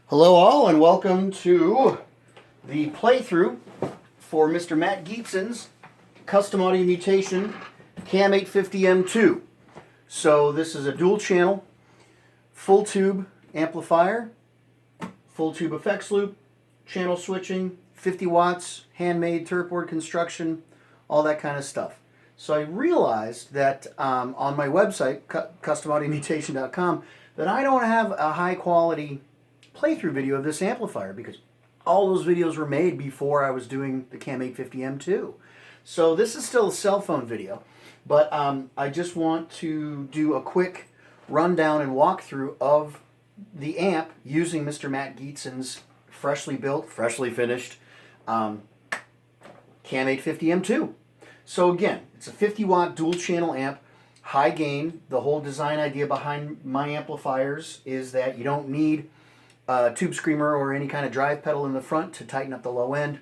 Hello all and welcome to the playthrough for Mr. Matt Gietzen's custom audio mutation CAM850M2. So this is a dual channel, full tube amplifier, full tube effects loop, channel switching, 50 watts, handmade turret board construction, all that kind of stuff. So I realized that on my website, customaudiomutation.com, that I don't have a high quality playthrough video of this amplifier because all those videos were made before I was doing the CAM850M2. So this is still a cell phone video, but I just want to do a quick rundown and walkthrough of the amp using Mr. Matt Gietzen's freshly built, freshly finished CAM850M2. So again, it's a 50 watt dual channel amp, high gain. The whole design idea behind my amplifiers is that you don't need tube screamer or any kind of drive pedal in the front to tighten up the low end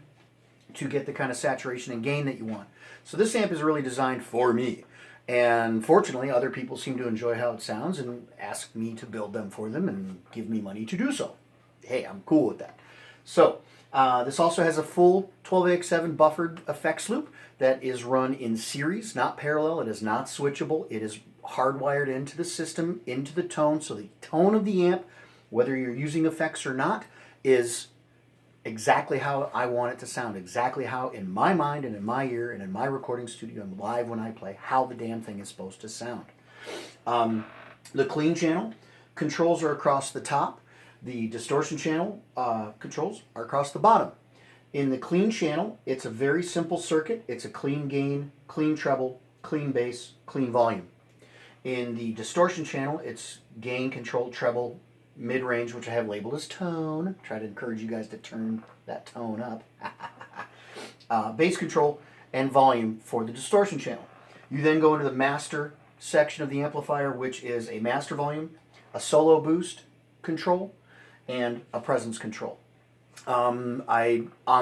to get the kind of saturation and gain that you want. So this amp is really designed for me. And fortunately, other people seem to enjoy how it sounds and ask me to build them for them and give me money to do so. Hey, I'm cool with that. So this also has a full 12AX7 buffered effects loop that is run in series, not parallel. It is not switchable. It is hardwired into the system, into the tone. So the tone of the amp, whether you're using effects or not, is exactly how I want it to sound, exactly how in my mind and in my ear and in my recording studio and live when I play, how the damn thing is supposed to sound. The clean channel controls are across the top. The distortion channel controls are across the bottom. In the clean channel, it's a very simple circuit. It's a clean gain, clean treble, clean bass, clean volume. In the distortion channel, it's gain, control, treble, mid-range, which I have labeled as tone. Try to encourage you guys to turn that tone up. Bass control and volume for the distortion channel. You then go into the master section of the amplifier, which is a master volume, a solo boost control, and a presence control. On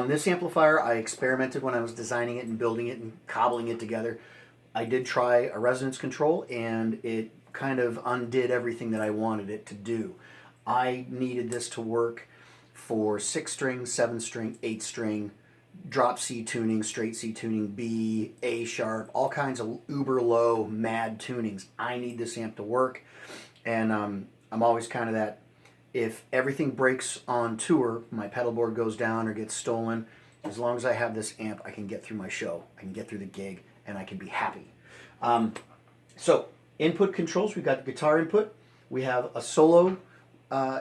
this amplifier, I experimented when I was designing it and building it and cobbling it together. I did try a resonance control, and it kind of undid everything that I wanted it to do. I needed this to work for 6-string, 7-string, 8-string, drop C tuning, straight C tuning, B, A sharp, all kinds of uber low, mad tunings. I need this amp to work, and I'm always kind of that, if everything breaks on tour, my pedal board goes down or gets stolen, as long as I have this amp, I can get through my show, I can get through the gig, and I can be happy. So, input controls, we've got the guitar input, we have a solo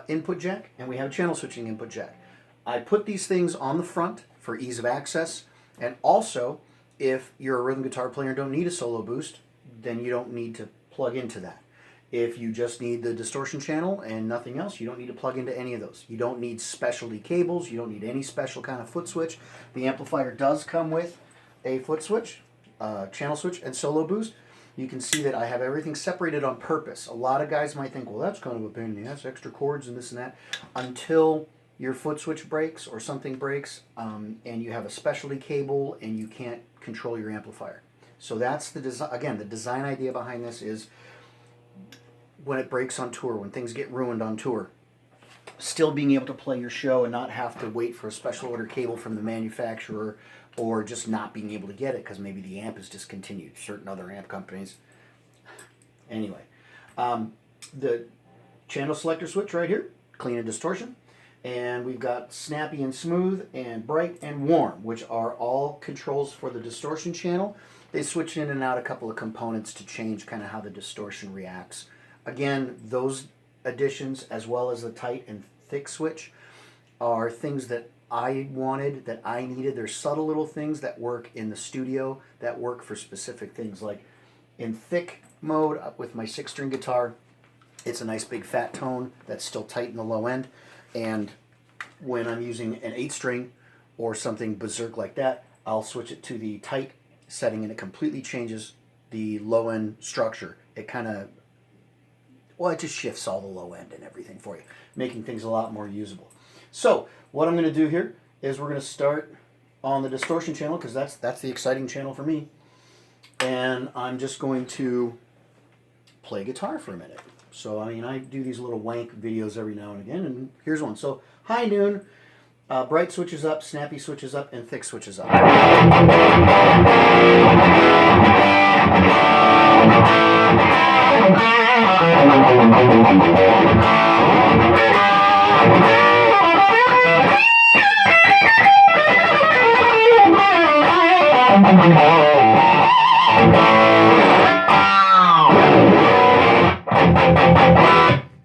input jack, and we have a channel switching input jack. I put these things on the front for ease of access, and also, if you're a rhythm guitar player and don't need a solo boost, then you don't need to plug into that. If you just need the distortion channel and nothing else, you don't need to plug into any of those. You don't need specialty cables. You don't need any special kind of foot switch. The amplifier does come with a foot switch, channel switch, and solo boost. You can see that I have everything separated on purpose. A lot of guys might think, well, that's kind of a pain in the ass, extra cords and this and that, until your foot switch breaks or something breaks, and you have a specialty cable and you can't control your amplifier. So that's the design. Again, the design idea behind this is when it breaks on tour, when things get ruined on tour, still being able to play your show and not have to wait for a special order cable from the manufacturer, or just not being able to get it because maybe the amp is discontinued. Certain other amp companies. Anyway, the channel selector switch right here, clean and distortion. And we've got snappy and smooth and bright and warm, which are all controls for the distortion channel. They switch in and out a couple of components to change kind of how the distortion reacts. Again, those additions, as well as the tight and thick switch, are things that I wanted, that I needed. They're subtle little things that work in the studio, that work for specific things. Like in thick mode with my 6-string guitar, it's a nice big fat tone that's still tight in the low end. And when I'm using an 8-string or something berserk like that, I'll switch it to the tight setting and it completely changes the low end structure. It kind of, well, it just shifts all the low end and everything for you, making things a lot more usable. So what I'm going to do here is we're going to start on the distortion channel, because that's the exciting channel for me. And I'm just going to play guitar for a minute. So, I mean, I do these little wank videos every now and again, and here's one. So, high noon, bright switches up, snappy switches up, and thick switches up.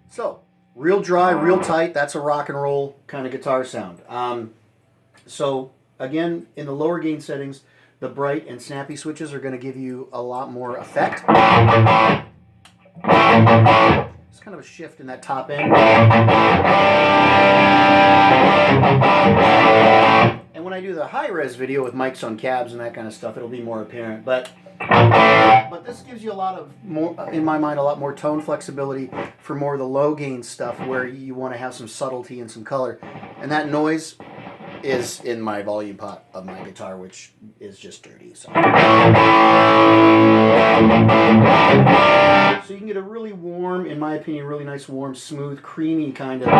So, real dry, real tight, that's a rock and roll kind of guitar sound. So, again, in the lower gain settings, the bright and snappy switches are going to give you a lot more effect. It's kind of a shift in that top end. And when I do the high-res video with mics on cabs and that kind of stuff, it'll be more apparent. But this gives you a lot of more, in my mind, a lot more tone flexibility for more of the low gain stuff where you want to have some subtlety and some color. And that noise is in my volume pot of my guitar, which is just dirty. So you can get a really warm, in my opinion, really nice, warm, smooth, creamy kind of. And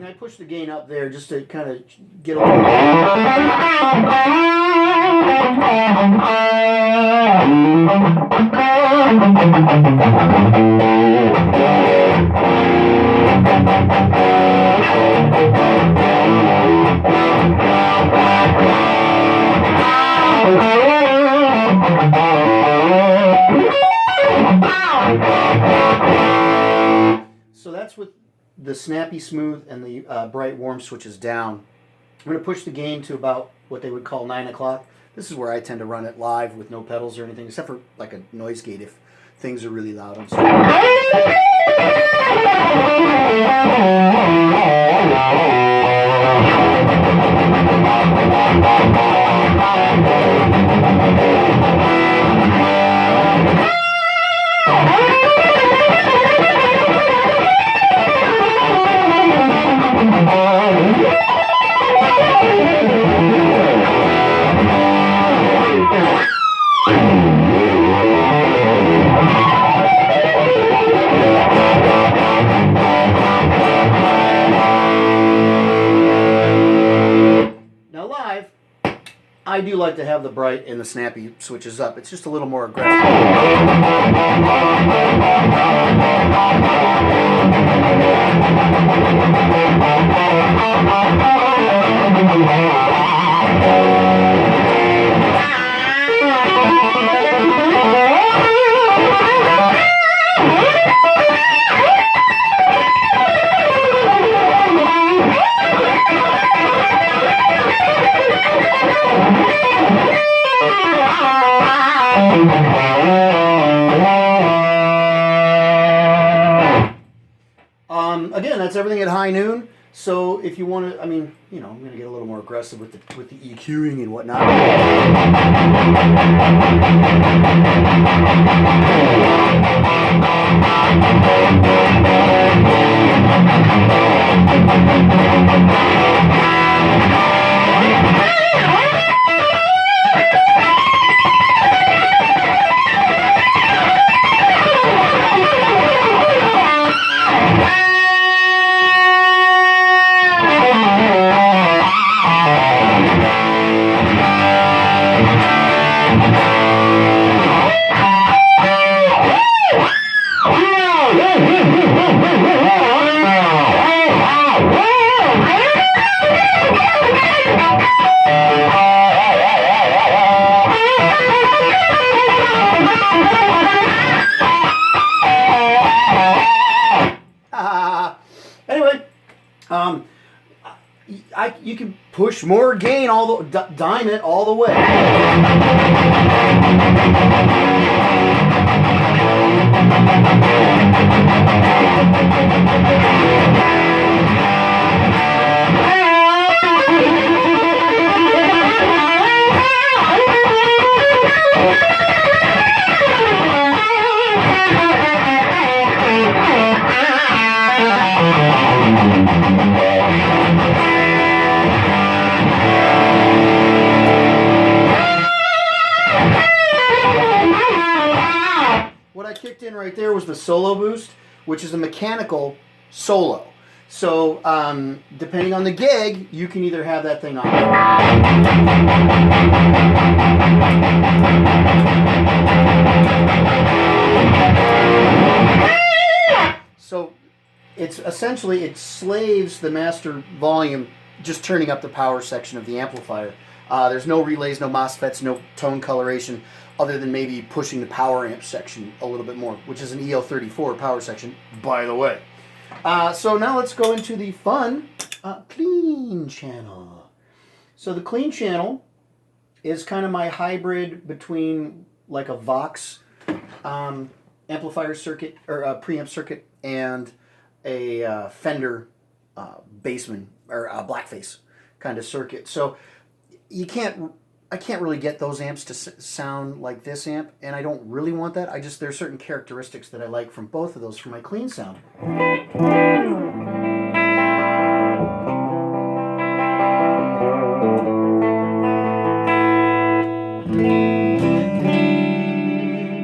I push the gain up there just to kind of get a little. So that's with the snappy smooth and the bright warm switches down. I'm going to push the gain to about what they would call 9 o'clock. This is where I tend to run it live with no pedals or anything, except for like a noise gate if things are really loud. I'm sorry. I do like to have the bright and the snappy switches up. It's just a little more aggressive. Again, that's everything at high noon. So if you want to, I mean, you know, I'm going to get a little more aggressive with the EQing and whatnot. You can push more gain all the dime it all the way. right there was the solo boost, which is a mechanical solo. So depending on the gig, you can either have that thing on. So it's essentially, it slaves the master volume just turning up the power section of the amplifier. There's no relays, no MOSFETs, no tone coloration, other than maybe pushing the power amp section a little bit more, which is an EL34 power section, by the way. So now let's go into the fun clean channel. So the clean channel is kind of my hybrid between like a Vox amplifier circuit or preamp circuit and a Fender Bassman or Blackface kind of circuit. So I can't really get those amps to sound like this amp, and I don't really want that. There's certain characteristics that I like from both of those for my clean sound.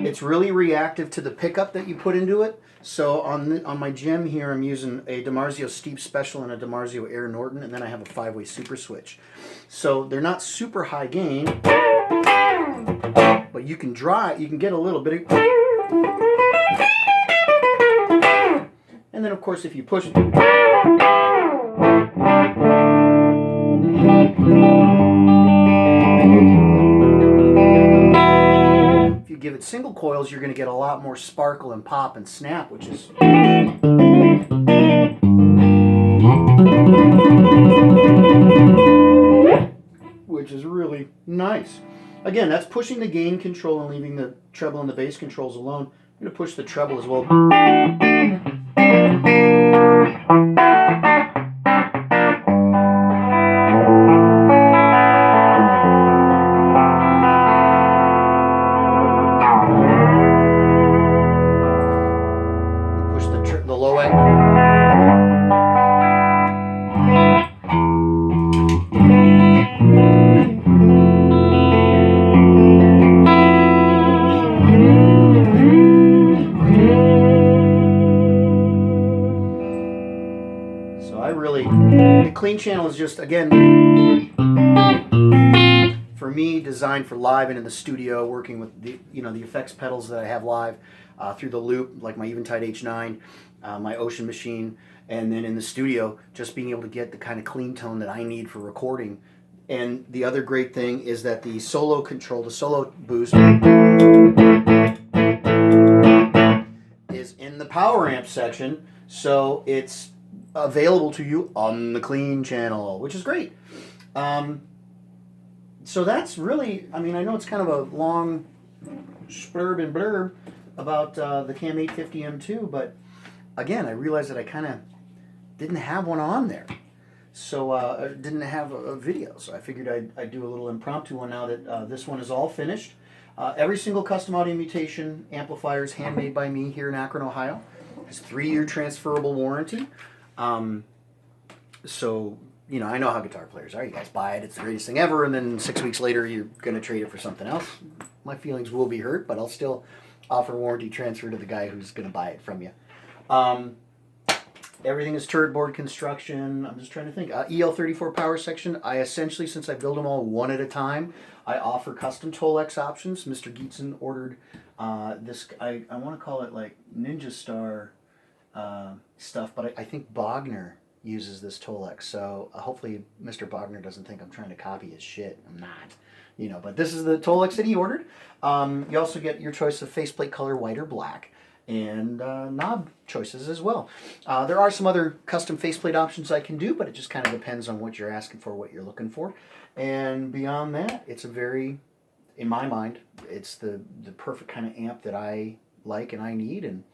It's really reactive to the pickup that you put into it. So on my Gem here, I'm using a DiMarzio Steep Special and a DiMarzio Air Norton, and then I have a 5-way super switch. So they're not super high gain, but you can get a little bit of, and then of course if you push it, if you give it single coils, you're going to get a lot more sparkle and pop and snap, which is really nice. Again, that's pushing the gain control and leaving the treble and the bass controls alone. I'm going to push the treble as well. Push the low end. The clean channel is just, again, for me, designed for live and in the studio, working with the the effects pedals that I have live through the loop, like my Eventide H9, my Ocean machine, and then in the studio, just being able to get the kind of clean tone that I need for recording. And the other great thing is that the solo control, the solo boost, is in the power amp section, so it's available to you on the clean channel, which is great. So that's really, I mean, I know it's kind of a long blurb about the CAM850M2, but again, I realized that I kind of didn't have one on there. So didn't have a video, so I figured I'd do a little impromptu one now that this one is all finished. Every single custom audio mutation amplifier is handmade by me here in Akron, Ohio. It's 3-year transferable warranty. So, I know how guitar players are. You guys buy it, it's the greatest thing ever, and then 6 weeks later you're going to trade it for something else. My feelings will be hurt, but I'll still offer warranty transfer to the guy who's going to buy it from you. Everything is turret board construction. I'm just trying to think. EL34 power section. I essentially, since I build them all one at a time, I offer custom Tolex options. Mr. Gietzen ordered this, I want to call it like Ninja Star stuff, but I think Bogner uses this Tolex. So hopefully Mr. Bogner doesn't think I'm trying to copy his shit. I'm not. But this is the Tolex that he ordered. You also get your choice of faceplate color, white or black, and knob choices as well. There are some other custom faceplate options I can do, but it just kind of depends on what you're asking for, what you're looking for. And beyond that, it's a very, in my mind, it's the perfect kind of amp that I like and I need. And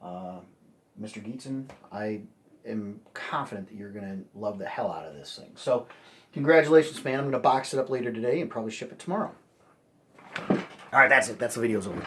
Mr. Gietzen, I am confident that you're going to love the hell out of this thing. So congratulations, man. I'm going to box it up later today and probably ship it tomorrow. All right, that's it. That's the video's over.